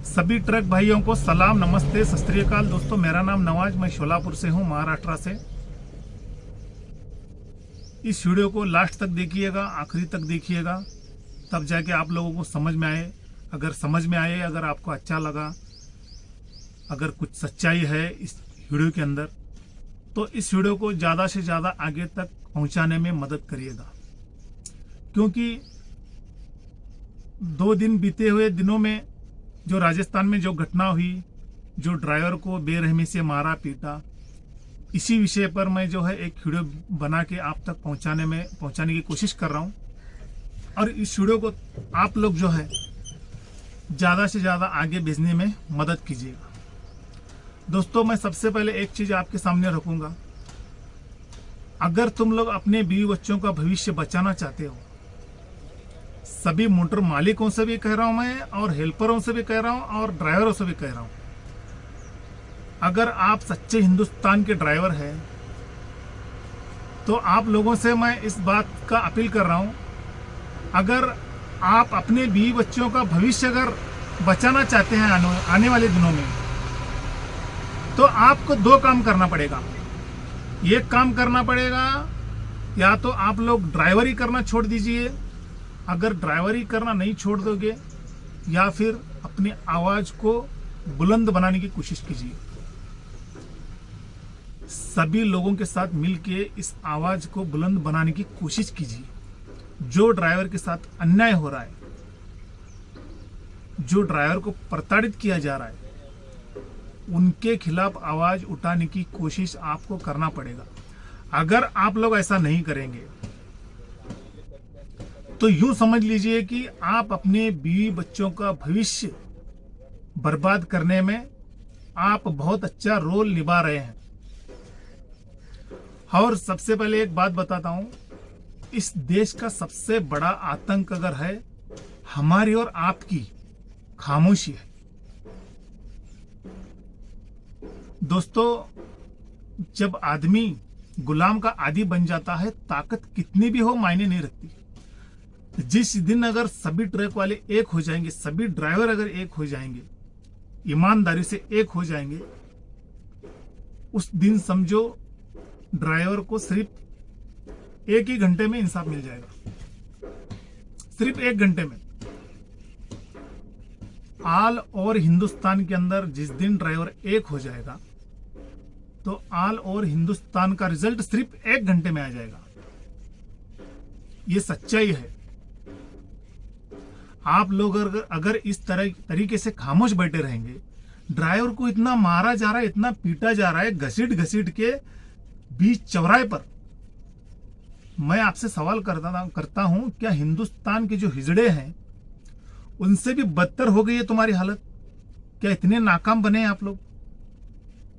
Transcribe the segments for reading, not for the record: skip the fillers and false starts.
सभी ट्रक भाइयों को सलाम, नमस्ते, सत श्री अकाल। दोस्तों, मेरा नाम नवाज, मैं शोलापुर से हूं, महाराष्ट्र से। इस वीडियो को लास्ट तक देखिएगा, आखिरी तक देखिएगा, तब जाके आप लोगों को समझ में आए। अगर समझ में आए, अगर आपको अच्छा लगा, अगर कुछ सच्चाई है इस वीडियो के अंदर, तो इस वीडियो को ज़्यादा से ज़्यादा आगे तक पहुंचाने में मदद करिएगा। क्योंकि 2 दिन बीते हुए दिनों में जो राजस्थान में जो घटना हुई, जो ड्राइवर को बेरहमी से मारा पीटा, इसी विषय पर मैं जो है एक वीडियो बना के आप तक पहुंचाने की कोशिश कर रहा हूं। और इस वीडियो को आप लोग जो है ज़्यादा से ज़्यादा आगे भेजने में मदद कीजिएगा। दोस्तों, मैं सबसे पहले एक चीज़ आपके सामने रखूंगा। अगर तुम लोग अपने बीवी बच्चों का भविष्य बचाना चाहते हो, सभी मोटर मालिकों से भी कह रहा हूं मैं, और हेल्परों से भी कह रहा हूं, और ड्राइवरों से भी कह रहा हूं, अगर आप सच्चे हिंदुस्तान के ड्राइवर हैं तो आप लोगों से मैं इस बात का अपील कर रहा हूं, अगर आप अपने बीवी बच्चों का भविष्य अगर बचाना चाहते हैं आने वाले दिनों में, तो आपको 2 काम करना पड़ेगा। एक काम करना पड़ेगा, या तो आप लोग ड्राइवरी करना छोड़ दीजिए। अगर ड्राइवरी करना नहीं छोड़ दोगे, या फिर अपनी आवाज को बुलंद बनाने की कोशिश कीजिए। सभी लोगों के साथ मिलके इस आवाज को बुलंद बनाने की कोशिश कीजिए। जो ड्राइवर के साथ अन्याय हो रहा है, जो ड्राइवर को प्रताड़ित किया जा रहा है, उनके खिलाफ आवाज उठाने की कोशिश आपको करना पड़ेगा। अगर आप लोग ऐसा नहीं करेंगे तो यूं समझ लीजिए कि आप अपने बीवी बच्चों का भविष्य बर्बाद करने में आप बहुत अच्छा रोल निभा रहे हैं। और सबसे पहले एक बात बताता हूं, इस देश का सबसे बड़ा आतंक अगर है, हमारी और आपकी खामोशी है। दोस्तों, जब आदमी गुलाम का आदी बन जाता है, ताकत कितनी भी हो मायने नहीं रखती। जिस दिन अगर सभी ट्रक वाले एक हो जाएंगे, सभी ड्राइवर अगर एक हो जाएंगे, ईमानदारी से एक हो जाएंगे, उस दिन समझो ड्राइवर को सिर्फ 1 ही घंटे में इंसाफ मिल जाएगा। सिर्फ 1 घंटे में। ऑल ओवर हिंदुस्तान के अंदर जिस दिन ड्राइवर एक हो जाएगा, तो ऑल ओवर हिंदुस्तान का रिजल्ट सिर्फ 1 घंटे में आ जाएगा। ये सच्चाई है। आप लोग अगर इस तरीके से खामोश बैठे रहेंगे, ड्राइवर को इतना मारा जा रहा है, इतना पीटा जा रहा है, घसीट घसीट के बीच चौराहे पर। मैं आपसे सवाल करता हूं, क्या हिंदुस्तान के जो हिजड़े हैं उनसे भी बदतर हो गई है तुम्हारी हालत? क्या इतने नाकाम बने हैं आप लोग?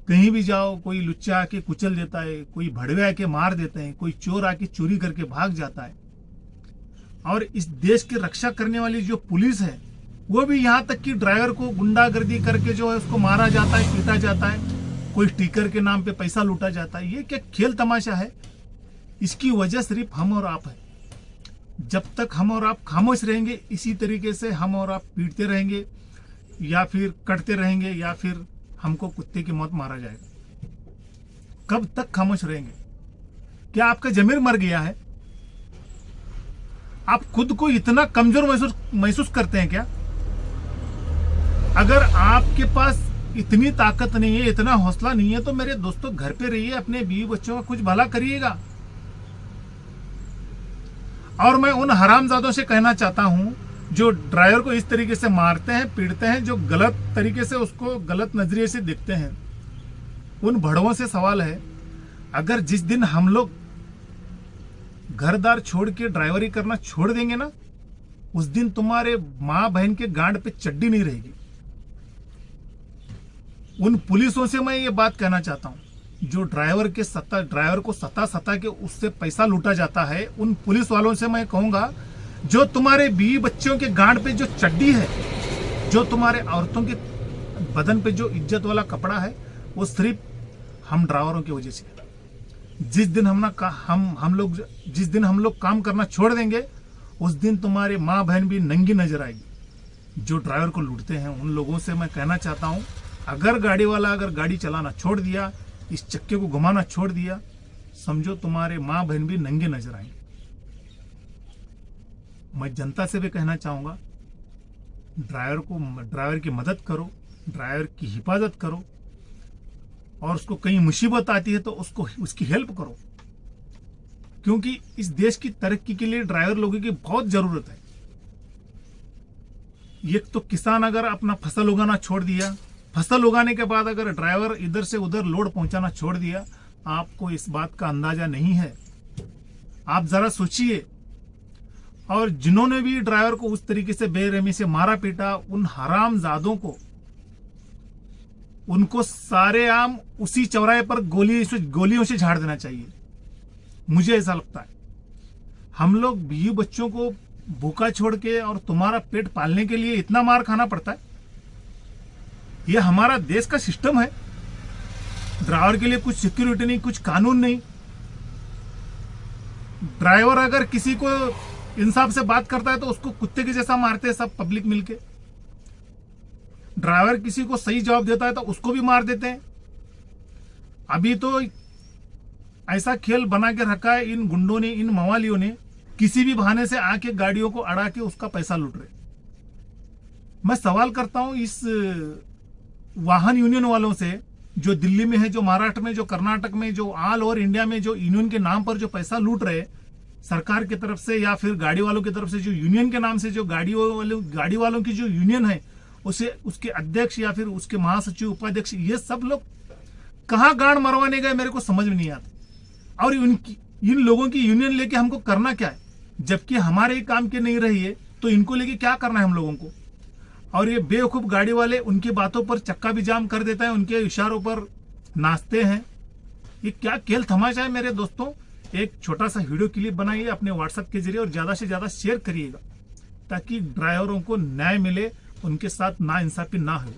कहीं भी जाओ, कोई लुच्चा आके कुचल देता है, कोई भड़वे आके मार देते हैं, कोई चोर आके चोरी करके भाग जाता है। और इस देश की रक्षा करने वाली जो पुलिस है, वो भी यहाँ तक कि ड्राइवर को गुंडागर्दी करके जो है उसको मारा जाता है, पीटा जाता है, कोई स्टिकर के नाम पे पैसा लूटा जाता है। ये क्या खेल तमाशा है? इसकी वजह सिर्फ हम और आप है। जब तक हम और आप खामोश रहेंगे, इसी तरीके से हम और आप पीटते रहेंगे, या फिर कटते रहेंगे, या फिर हमको कुत्ते की मौत मारा जाएगा। कब तक खामोश रहेंगे? क्या आपका जमीर मर गया है? आप खुद को इतना कमजोर महसूस करते हैं क्या? अगर आपके पास इतनी ताकत नहीं है, इतना हौसला नहीं है, तो मेरे दोस्तों घर पे रहिए, अपने बीवी बच्चों का कुछ भला करिएगा। और मैं उन हरामजादों से कहना चाहता हूं जो ड्राइवर को इस तरीके से मारते हैं, पीटते हैं, जो गलत तरीके से उसको गलत नजरिए से देखते हैं, उन भड़वों से सवाल है, अगर जिस दिन हम लोग घरदार छोड़ के ड्राइवरी करना छोड़ देंगे ना, उस दिन तुम्हारे माँ बहन के गांड पे चड्डी नहीं रहेगी। उन पुलिसों से मैं ये बात कहना चाहता हूं, जो ड्राइवर को सता के उससे पैसा लूटा जाता है, उन पुलिस वालों से मैं कहूंगा, जो तुम्हारे बीवी बच्चों के गांड पे जो चड्डी है, जो तुम्हारे औरतों के बदन पे जो इज्जत वाला कपड़ा है, वो सिर्फ हम ड्राइवरों की वजह से। जिस दिन हम लोग काम करना छोड़ देंगे, उस दिन तुम्हारी माँ बहन भी नंगी नजर आएगी। जो ड्राइवर को लूटते हैं उन लोगों से मैं कहना चाहता हूं, अगर गाड़ी वाला अगर गाड़ी चलाना छोड़ दिया, इस चक्के को घुमाना छोड़ दिया, समझो तुम्हारे माँ बहन भी नंगे नजर आएंगे। मैं जनता से भी कहना चाहूंगा, ड्राइवर की मदद करो, ड्राइवर की हिफाजत करो, और उसको कहीं मुसीबत आती है तो उसकी हेल्प करो, क्योंकि इस देश की तरक्की के लिए ड्राइवर लोगों की बहुत जरूरत है। एक तो किसान अगर अपना फसल उगाना छोड़ दिया, फसल उगाने के बाद अगर ड्राइवर इधर से उधर लोड पहुंचाना छोड़ दिया, आपको इस बात का अंदाजा नहीं है। आप जरा सोचिए। और जिन्होंने भी ड्राइवर को उस तरीके से बेरहमी से मारा पीटा, उन हरामजादों को, उनको सारे आम उसी चौराहे पर गोलियों से झाड़ देना चाहिए। मुझे ऐसा लगता है। हम लोग बीवी बच्चों को भूखा छोड़ के और तुम्हारा पेट पालने के लिए इतना मार खाना पड़ता है। यह हमारा देश का सिस्टम है। ड्राइवर के लिए कुछ सिक्योरिटी नहीं, कुछ कानून नहीं। ड्राइवर अगर किसी को इंसाफ से बात करता है तो उसको कुत्ते के जैसा मारते हैं सब पब्लिक मिलके। ड्राइवर किसी को सही जवाब देता है तो उसको भी मार देते हैं। अभी तो ऐसा खेल बना के रखा है इन गुंडों ने, इन मवालियों ने, किसी भी बहाने से आके गाड़ियों को अड़ा के उसका पैसा लूट रहे। मैं सवाल करता हूं इस वाहन यूनियन वालों से, जो दिल्ली में है, जो महाराष्ट्र में, जो कर्नाटक में, जो ऑल ओवर इंडिया में जो यूनियन के नाम पर जो पैसा लूट रहे सरकार की तरफ से या फिर गाड़ी वालों की तरफ से, जो यूनियन के नाम से जो गाड़ी वालों की जो यूनियन है उसे, उसके अध्यक्ष या फिर उसके महासचिव, उपाध्यक्ष, ये सब लोग कहां गांड मरवाने गए मेरे को समझ में नहीं आता। और इन लोगों की यूनियन लेके हमको करना क्या है, जबकि हमारे ही काम के नहीं रही है तो इनको लेके क्या करना है हम लोगों को। और ये बेवकूफ गाड़ी वाले उनकी बातों पर चक्का भी जाम कर देता है, उनके इशारों पर नाचते हैं। ये क्या खेल तमाशा है मेरे दोस्तों। एक छोटा सा वीडियो क्लिप बनाइए अपने व्हाट्सएप के जरिए और ज्यादा से ज्यादा शेयर करिएगा, ताकि ड्राइवरों को न्याय मिले, उनके साथ नाइंसाफी ना हो।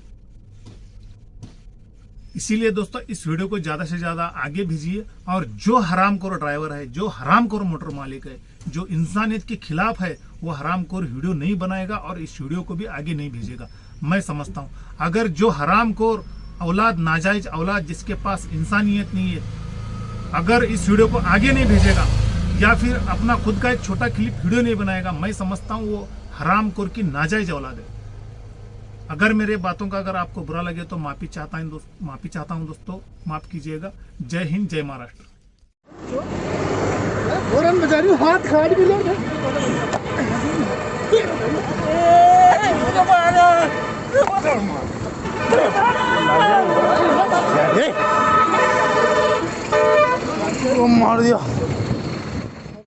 इसीलिए दोस्तों इस वीडियो को ज्यादा से ज्यादा आगे भेजिए। और जो हरामखोर ड्राइवर है, जो हरामखोर मोटर मालिक है, जो इंसानियत के खिलाफ है, वो हरामखोर वीडियो नहीं बनाएगा और इस वीडियो को भी आगे नहीं भेजेगा। मैं समझता हूं अगर जो हरामखोर औलाद, नाजायज औलाद, जिसके पास इंसानियत नहीं है, अगर इस वीडियो को आगे नहीं भेजेगा या फिर अपना खुद का एक छोटा क्लिप वीडियो नहीं बनाएगा, मैं समझता हूं वो हरामखोर की नाजायज औलाद है। अगर मेरे बातों का अगर आपको बुरा लगे तो माफी चाहता हूं दोस्तों, माफ कीजिएगा। जय हिंद, जय महाराष्ट्र। फौरन बजा रही हूँ, हाथ खाड़ भी लोग मार दिया।